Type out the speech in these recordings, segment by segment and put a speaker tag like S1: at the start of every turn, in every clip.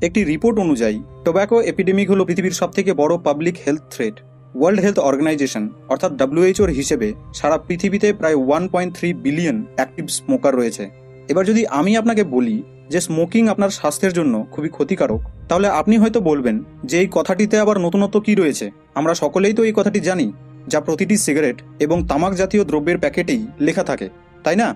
S1: একটি রিপোর্ট অনুযায়ী tobacco epidemic হলো পৃথিবীর সবথেকে বড় public health threat. World health organization অর্থাৎ WHO হিসেবে সারা পৃথিবীতে প্রায় 1.3 বিলিয়ন অ্যাক্টিভ স্মোকার রয়েছে। এবার যদি আমি আপনাকে বলি যে স্মোকিং আপনার স্বাস্থ্যের জন্য খুবই ক্ষতিকারক, তাহলে আপনি হয়তো বলবেন যে এই কথাটিতে আবার নতুনত্ব কি রয়েছে। আমরা সকলেই তো এই কথাটি জানি, যা প্রতিটি সিগারেট এবং তামাক জাতীয় দ্রব্যের প্যাকেটেই লেখা থাকে, তাই না?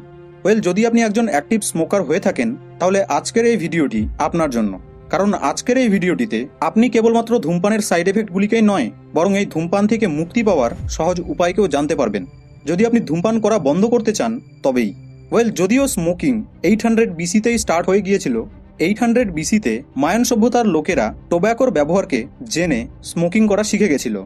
S1: যদি আপনি একজন অ্যাক্টিভ স্মোকার হয়ে থাকেন, তাহলে আজকের এই ভিডিওটি আপনার জন্য। কারণ আজকের এই ভিডিওটিতে আপনি কেবলমাত্র ধূমপানের সাইড এফেক্টগুলিকেই নয়, বরং এই ধূমপান থেকে মুক্তি পাওয়ার সহজ উপায়কেও জানতে পারবেন। যদি আপনি ধূমপান করা বন্ধ করতে চান তবেই। যদিও স্মোকিং 800 BC-তেই স্টার্ট হয়ে গিয়েছিল, 800 BC-তে মায়ান সভ্যতার লোকেরা টোব্যাকোর ব্যবহারকে জেনে স্মোকিং করা শিখে গেছিল।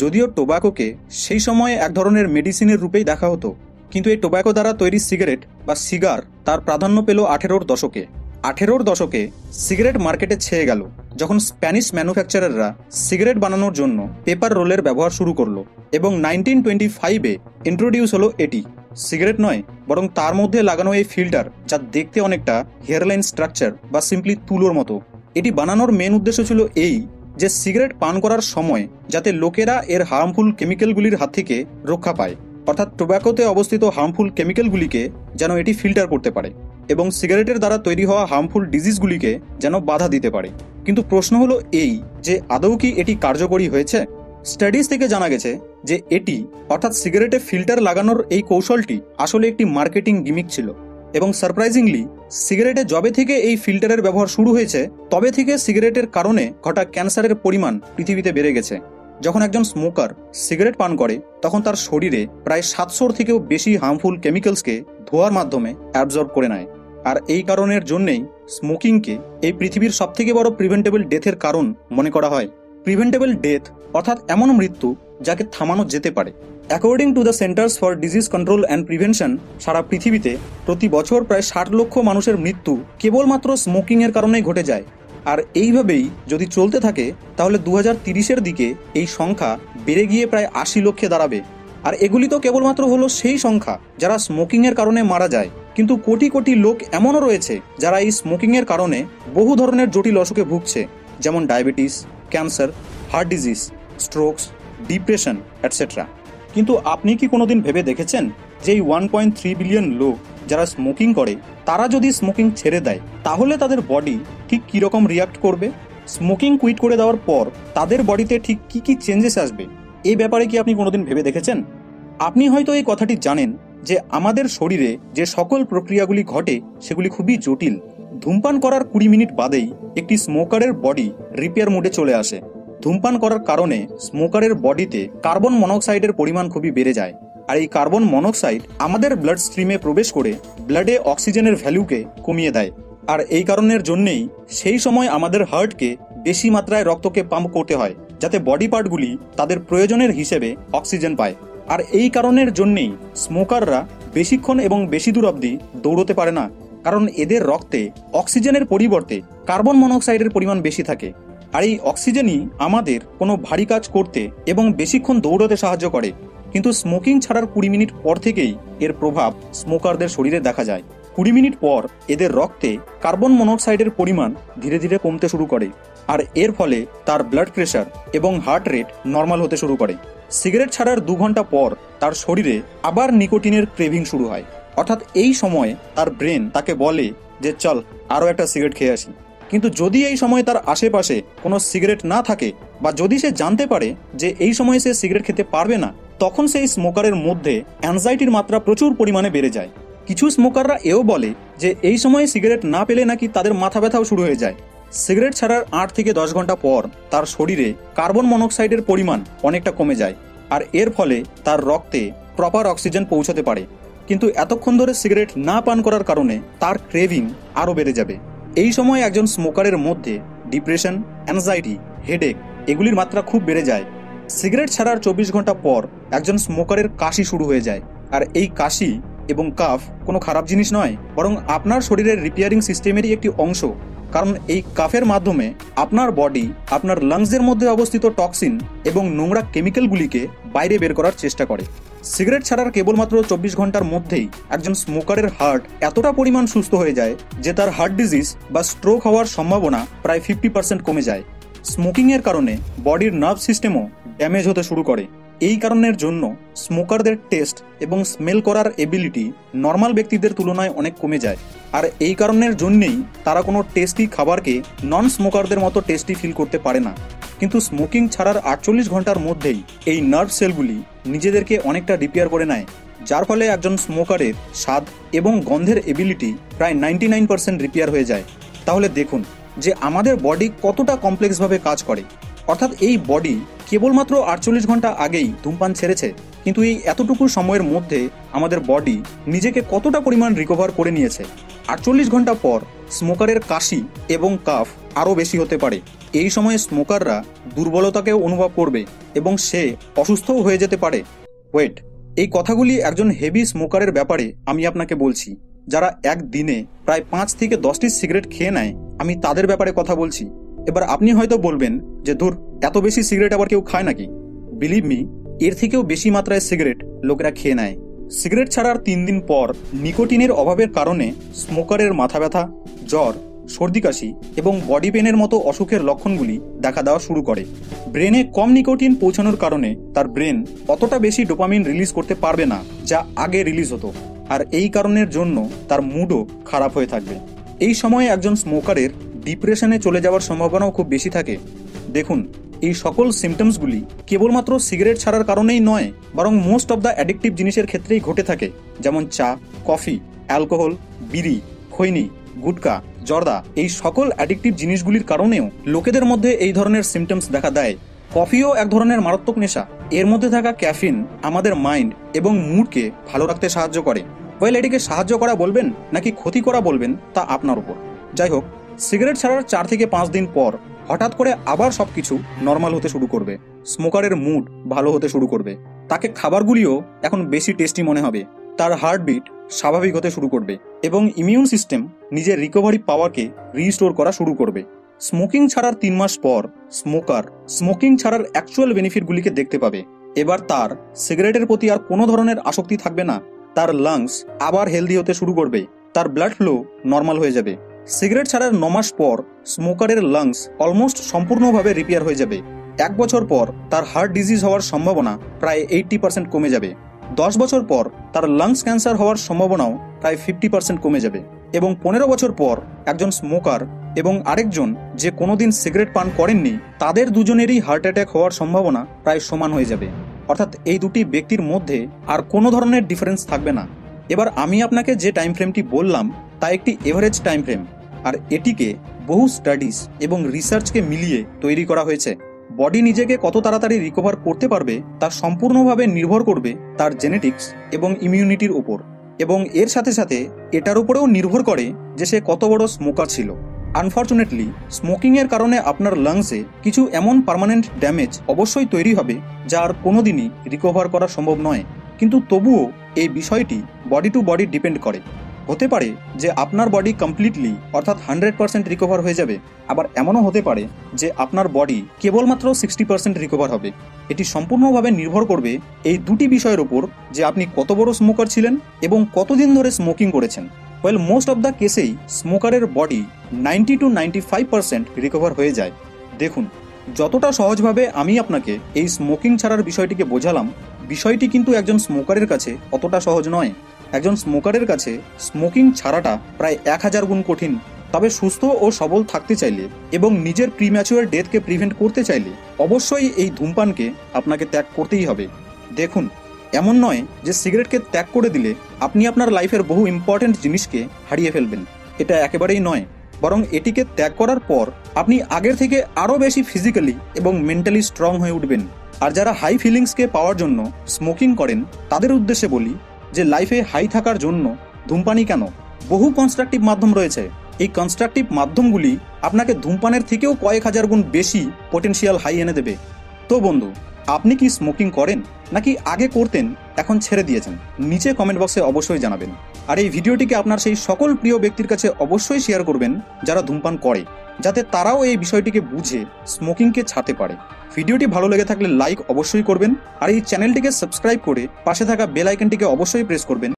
S1: যদিও টোব্যাকোকে সেই সময়ে এক ধরনের মেডিসিনের রূপেই দেখা হতো, কিন্তু এই টোব্যাকো দ্বারা তৈরি সিগারেট বা সিগার তার প্রাধান্য পেল 18র দশকে। 18র দশকে সিগারেট মার্কেটে ছেয়ে গেল যখন স্প্যানিশ ম্যানুফ্যাকচারাররা সিগারেট বানানোর জন্য পেপার রোলের ব্যবহার শুরু করলো, এবং 1925-এ ইন্ট্রোডিউস হলো এটি। সিগারেট নয়, বরং তার মধ্যে লাগানো এই ফিল্টার, যা দেখতে অনেকটা হেয়ারলাইন স্ট্রাকচার বা সিম্পলি তুলোর মতো। এটি বানানোর মেন উদ্দেশ্য ছিল এই যে সিগারেট পান করার সময় যাতে লোকেরা এর হার্মফুল কেমিক্যালগুলির হাত থেকে রক্ষা পায়, অর্থাৎ টোব্যাকোতে অবস্থিত হার্মফুল কেমিক্যালগুলিকে যেন এটি ফিল্টার করতে পারে এবং সিগারেটের দ্বারা তৈরি হওয়া হার্মফুল ডিজিজগুলিকে যেন বাধা দিতে পারে। কিন্তু প্রশ্ন হলো এই যে আদৌ কি এটি কার্যকরী হয়েছে? স্টাডিজ থেকে জানা গেছে যে এটি অর্থাৎ সিগারেটে ফিল্টার লাগানোর এই কৌশলটি আসলে একটি মার্কেটিং গিমিক ছিল, এবং সারপ্রাইজিংলি সিগারেটে যবে থেকে এই ফিল্টারের ব্যবহার শুরু হয়েছে তবে থেকে সিগারেটের কারণে ঘটা ক্যান্সারের পরিমাণ পৃথিবীতে বেড়ে গেছে। যখন একজন স্মোকার সিগারেট পান করে তখন তার শরীরে প্রায় 700 থেকেও বেশি হার্মফুল কেমিক্যালসকে ধোঁয়ার মাধ্যমে অ্যাবজর্ব করে নেয়। আর এই কারণের জন্যেই স্মোকিংকে এই পৃথিবীর সবথেকে বড় প্রিভেন্টেবল ডেথের কারণ মনে করা হয়। প্রিভেন্টেবল ডেথ অর্থাৎ এমন মৃত্যু যাকে থামানো যেতে পারে। According to the Centers for Disease Control and Prevention, সারা পৃথিবীতে প্রতি বছর প্রায় 60 লক্ষ মানুষের মৃত্যু কেবলমাত্র স্মোকিংয়ের কারণেই ঘটে যায়। আর এইভাবেই যদি চলতে থাকে তাহলে 2030-এর দিকে এই সংখ্যা বেড়ে গিয়ে প্রায় 80 লক্ষে দাঁড়াবে। আর এগুলি তো কেবলমাত্র হলো সেই সংখ্যা যারা স্মোকিংয়ের কারণে মারা যায়, কিন্তু কোটি কোটি লোক এমনও রয়েছে যারা এই স্মোকিংয়ের কারণে বহু ধরনের জটিল অসুখে ভুগছে, যেমন diabetes, cancer, heart disease, strokes, depression etcetera. কিন্তু আপনি কি কোনোদিন ভেবে দেখেছেন যে এই 1.3 বিলিয়ন লোক যারা স্মোকিং করে, তারা যদি স্মোকিং ছেড়ে দেয় তাহলে তাদের বডি ঠিক কীরকম রিয়াক্ট করবে? স্মোকিং কুইট করে দেওয়ার পর তাদের বডিতে ঠিক কী কী চেঞ্জেস আসবে, এই ব্যাপারে কি আপনি কোনোদিন ভেবে দেখেছেন? আপনি হয়তো এই কথাটি জানেন যে আমাদের শরীরে যে সকল প্রক্রিয়াগুলি ঘটে সেগুলি খুবই জটিল। ধূমপান করার 20 মিনিট বাদেই একটি স্মোকারের বডি রিপেয়ার মোডে চলে আসে। ধূমপান করার কারণে স্মোকারের বডিতে কার্বন মনোক্সাইডের পরিমাণ খুবই বেড়ে যায়, আর এই কার্বন মনোক্সাইড আমাদের ব্লাড স্ট্রিমে প্রবেশ করে ব্লাডে অক্সিজেনের ভ্যালুকে কমিয়ে দেয়। আর এই কারণের জন্যেই সেই সময় আমাদের হার্টকে বেশি মাত্রায় রক্তকে পাম্প করতে হয় যাতে বডি পার্টগুলি তাদের প্রয়োজনের হিসেবে অক্সিজেন পায়। আর এই কারণের জন্যেই স্মোকাররা বেশিক্ষণ এবং বেশি দূর অবধি দৌড়তে পারে না, কারণ এদের রক্তে অক্সিজেনের পরিবর্তে কার্বন মনোক্সাইডের পরিমাণ বেশি থাকে। আর এই অক্সিজেনই আমাদের কোনো ভারী কাজ করতে এবং বেশিক্ষণ দৌড়তে সাহায্য করে। কিন্তু স্মোকিং ছাড়ার 20 মিনিট পর থেকেই এর প্রভাব স্মোকারদের শরীরে দেখা যায়। 20 মিনিট পর এদের রক্তে কার্বন মনোক্সাইডের পরিমাণ ধীরে ধীরে কমতে শুরু করে, আর এর ফলে তার ব্লাড প্রেশার এবং হার্ট রেট নর্মাল হতে শুরু করে। সিগারেট ছাড়ার 2 ঘন্টা পর তার শরীরে আবার নিকোটিনের ক্রেভিং শুরু হয়, অর্থাৎ এই সময় তার ব্রেন তাকে বলে যে চল আরও একটা সিগারেট খেয়ে আসি। কিন্তু যদি এই সময় তার আশেপাশে কোনো সিগারেট না থাকে, বা যদি সে জানতে পারে যে এই সময় সে সিগারেট খেতে পারবে না, তখন সেই স্মোকারের মধ্যে অ্যাংজাইটির মাত্রা প্রচুর পরিমাণে বেড়ে যায়। কিছু স্মোকাররা এও বলে যে এই সময় সিগারেট না পেলে নাকি তাদের মাথা ব্যথাও শুরু হয়ে যায়। সিগারেট ছাড়ার 8 থেকে 10 ঘন্টা পর তার শরীরে কার্বন মনোক্সাইডের পরিমাণ অনেকটা কমে যায়, আর এর ফলে তার রক্তে প্রপার অক্সিজেন পৌঁছাতে পারে। কিন্তু এতক্ষণ ধরে সিগারেট না পান করার কারণে তার ক্রেভিং আরও বেড়ে যাবে। এই সময় একজন স্মোকারের মধ্যে ডিপ্রেশন, অ্যাংজাইটি, হেডেক এগুলির মাত্রা খুব বেড়ে যায়। সিগারেট ছাড়ার 24 ঘন্টা পর একজন স্মোকারের কাশি শুরু হয়ে যায়, আর এই কাশি এবং কাফ কোনো খারাপ জিনিস নয়, বরং আপনার শরীরের রিপেয়ারিং সিস্টেমেরই একটি অংশ। কারণ এই কাফের মাধ্যমে আপনার বডি আপনার লাংসের মধ্যে অবস্থিত টক্সিন এবং নোংরা কেমিক্যালগুলিকে বাইরে বের করার চেষ্টা করে। সিগারেট ছাড়ার কেবলমাত্র 24 ঘন্টার মধ্যেই একজন স্মোকারের হার্ট এতটা পরিমাণ সুস্থ হয়ে যায় যে তার হার্ট ডিজিজ বা স্ট্রোক হওয়ার সম্ভাবনা প্রায় 50% কমে যায়। স্মোকিংয়ের কারণে বডির নার্ভ সিস্টেমও ড্যামেজ হতে শুরু করে। এই কারণের জন্য স্মোকারদের টেস্ট এবং স্মেল করার এবিলিটি নর্মাল ব্যক্তিদের তুলনায় অনেক কমে যায়। আর এই কারণের জন্যেই তারা কোনো টেস্টি খাবারকে নন স্মোকারদের মতো টেস্টি ফিল করতে পারে না। কিন্তু স্মোকিং ছাড়ার 48 ঘন্টার মধ্যেই এই নার্ভ সেলগুলি নিজেদেরকে অনেকটা রিপেয়ার করে নেয়, যার ফলে একজন স্মোকারের স্বাদ এবং গন্ধের এবিলিটি প্রায় 99% রিপেয়ার হয়ে যায়। তাহলে দেখুন যে আমাদের বডি কতটা কমপ্লেক্সভাবে কাজ করে। অর্থাৎ এই বডি কেবলমাত্র 48 ঘন্টা আগেই ধূমপান ছেড়েছে, কিন্তু এই এতটুকু সময়ের মধ্যে আমাদের বডি নিজেকে কতটা পরিমাণ রিকভার করে নিয়েছে। 48 ঘন্টা পর স্মোকারের কাশি এবং কাফ আরও বেশি হতে পারে। এই সময়ে স্মোকাররা দুর্বলতাকেও অনুভব করবে এবং সে অসুস্থও হয়ে যেতে পারে। ওয়েট, এই কথাগুলি একজন হেভি স্মোকারের ব্যাপারে আমি আপনাকে বলছি, যারা একদিনে প্রায় 5 থেকে 10টি সিগারেট খেয়ে নেয়। আমি তাদের ব্যাপারে কথা বলছি। এবার আপনি হয়তো বলবেন যে ধুর, এত বেশি সিগারেট আবার কেউ খায় নাকি? বিলিভ মি, এর থেকেও বেশি মাত্রায় সিগারেট লোকেরা খেয়ে নেয়। সিগারেট ছাড়ার 3 দিন পর নিকোটিনের অভাবের কারণে স্মোকারের মাথা ব্যথা, জ্বর, সর্দি কাশি এবং বডি পেনের মতো অসুখের লক্ষণগুলি দেখা দেওয়া শুরু করে। ব্রেনে কম নিকোটিন পৌঁছানোর কারণে তার ব্রেন অতটা বেশি ডোপামিন রিলিজ করতে পারবে না যা আগে রিলিজ হতো, আর এই কারণের জন্য তার মুডও খারাপ হয়ে থাকবে। এই সময়ে একজন স্মোকারের ডিপ্রেশনে চলে যাওয়ার সম্ভাবনাও খুব বেশি থাকে। দেখুন, এই সকল সিমটমসগুলি কেবলমাত্র সিগারেট ছাড়ার কারণেই নয়, বরং মোস্ট অব দ্য অ্যাডিকটিভ জিনিসের ক্ষেত্রেই ঘটে থাকে, যেমন চা, কফি, অ্যালকোহল, বিড়ি, খৈনি, গুটকা, জর্দা। এই সকল অ্যাডিকটিভ জিনিসগুলির কারণেও লোকেদের মধ্যে এই ধরনের সিমটমস দেখা দেয়। কফিও এক ধরনের মারাত্মক নেশা। এর মধ্যে থাকা ক্যাফিন আমাদের মাইন্ড এবং মুডকে ভালো রাখতে সাহায্য করে। ওয়েল, এটিকে সাহায্য করা বলবেন নাকি ক্ষতি করা বলবেন তা আপনার উপর। যাই হোক, সিগারেট ছাড়ার 4 থেকে 5 দিন পর হঠাৎ করে আবার সবকিছু নর্মাল হতে শুরু করবে। স্মোকারের মুড ভালো হতে শুরু করবে, তাকে খাবারগুলিও এখন বেশি টেস্টি মনে হবে, তার হার্টবিট স্বাভাবিক হতে শুরু করবে এবং ইমিউন সিস্টেম নিজের রিকভারি পাওয়ারকে রিস্টোর করা শুরু করবে। স্মোকিং ছাড়ার 3 মাস পর স্মোকার স্মোকিং ছাড়ার অ্যাকচুয়াল বেনিফিটগুলিকে দেখতে পাবে। এবার তার সিগারেটের প্রতি আর কোনো ধরনের আসক্তি থাকবে না। তার লাংস আবার হেলদি হতে শুরু করবে, তার ব্লাড ফ্লো নর্মাল হয়ে যাবে। সিগারেট ছাড়ার 9 মাস পর স্মোকারের লাংস অলমোস্ট সম্পূর্ণভাবে রিপেয়ার হয়ে যাবে। 1 বছর পর তার হার্ট ডিজিজ হওয়ার সম্ভাবনা প্রায় 80% কমে যাবে। 10 বছর পর তার লাংস ক্যান্সার হওয়ার সম্ভাবনাও প্রায় 50% কমে যাবে। এবং 15 বছর পর একজন স্মোকার এবং আরেকজন যে কোনোদিন সিগারেট পান করেননি, তাদের দুজনেরই হার্ট অ্যাটাক হওয়ার সম্ভাবনা প্রায় সমান হয়ে যাবে। অর্থাৎ এই দুটি ব্যক্তির মধ্যে আর কোনো ধরনের ডিফারেন্স থাকবে না। এবার আমি আপনাকে যে টাইম ফ্রেমটি বললাম তা একটি এভারেজ টাইম ফ্রেম, আর এটিকে বহু স্টাডিজ এবং রিসার্চকে মিলিয়ে তৈরি করা হয়েছে। বডি নিজেকে কত তাড়াতাড়ি রিকভার করতে পারবে তা সম্পূর্ণভাবে নির্ভর করবে তার জেনেটিক্স এবং ইমিউনিটির উপর, এবং এর সাথে সাথে এটার উপরেও নির্ভর করে যে সে কত বড় স্মোকার ছিল। আনফর্চুনেটলি স্মোকিংয়ের কারণে আপনার লাংসে কিছু এমন পার্মানেন্ট ড্যামেজ অবশ্যই তৈরি হবে যা আর কোনোদিনই রিকভার করা সম্ভব নয়। কিন্তু তবুও এই বিষয়টি বডি টু বডি ডিপেন্ড করে। হতে পারে যে আপনার বডি কমপ্লিটলি অর্থাৎ 100% রিকভার হয়ে যাবে, আবার এমনও হতে পারে যে আপনার বডি কেবলমাত্র 60% রিকভার হবে। এটি সম্পূর্ণভাবে নির্ভর করবে এই দুটি বিষয়ের উপর, যে আপনি কত বড় স্মোকার ছিলেন এবং কতদিন ধরে স্মোকিং করেছেন। ওয়েল, মোস্ট অফ দ্য কেসেই স্মোকারের বডি 90 to 95% রিকভার হয়ে যায়। দেখুন, যতটা সহজভাবে আমি আপনাকে এই স্মোকিং ছাড়ার বিষয়টিকে বোঝালাম, বিষয়টি কিন্তু একজন স্মোকারের কাছে অতটা সহজ নয়। একজন স্মোকারের কাছে স্মোকিং ছাড়াটা প্রায় 1000 গুণ কঠিন। তবে সুস্থ ও সবল থাকতে চাইলে এবং নিজের প্রিম্যাচুয়ার ডেথকে প্রিভেন্ট করতে চাইলে অবশ্যই এই ধূমপানকে আপনাকে ত্যাগ করতেই হবে। দেখুন, এমন নয় যে সিগারেটকে ত্যাগ করে দিলে আপনি আপনার লাইফের বহু ইম্পর্টেন্ট জিনিসকে হারিয়ে ফেলবেন। এটা একেবারেই নয়, বরং এটিকে ত্যাগ করার পর আপনি আগের থেকে আরও বেশি ফিজিক্যালি এবং মেন্টালি স্ট্রং হয়ে উঠবেন। আর যারা হাই ফিলিংসকে পাওয়ার জন্য স্মোকিং করেন, তাদের উদ্দেশ্যে বলি যে লাইফে হাই থাকার জন্য ধূমপানই কেন, বহু কনস্ট্রাকটিভ মাধ্যম রয়েছে। এই কনস্ট্রাকটিভ মাধ্যমগুলি আপনাকে ধূমপানের থেকেও কয়েক হাজার গুণ বেশি পটেনশিয়াল হাই এনে দেবে। তো বন্ধু, আপনি কি স্মোকিং করেন নাকি আগে করতেন এখন ছেড়ে দিয়েছেন? নিচে কমেন্ট বক্সে অবশ্যই জানাবেন। আর এই ভিডিওটিকে আপনার সেই সকল প্রিয় ব্যক্তির কাছে অবশ্যই শেয়ার করবেন যারা ধূমপান করে। যাতে তারাও এই বিষয়টিকে বুঝে স্মোকিংকে ছাড়তে পারে। ভিডিওটি ভালো লেগে থাকলে লাইক অবশ্যই করবেন, আর এই চ্যানেলটিকে সাবস্ক্রাইব করে পাশে থাকা বেল আইকনটিকে অবশ্যই প্রেস করবেন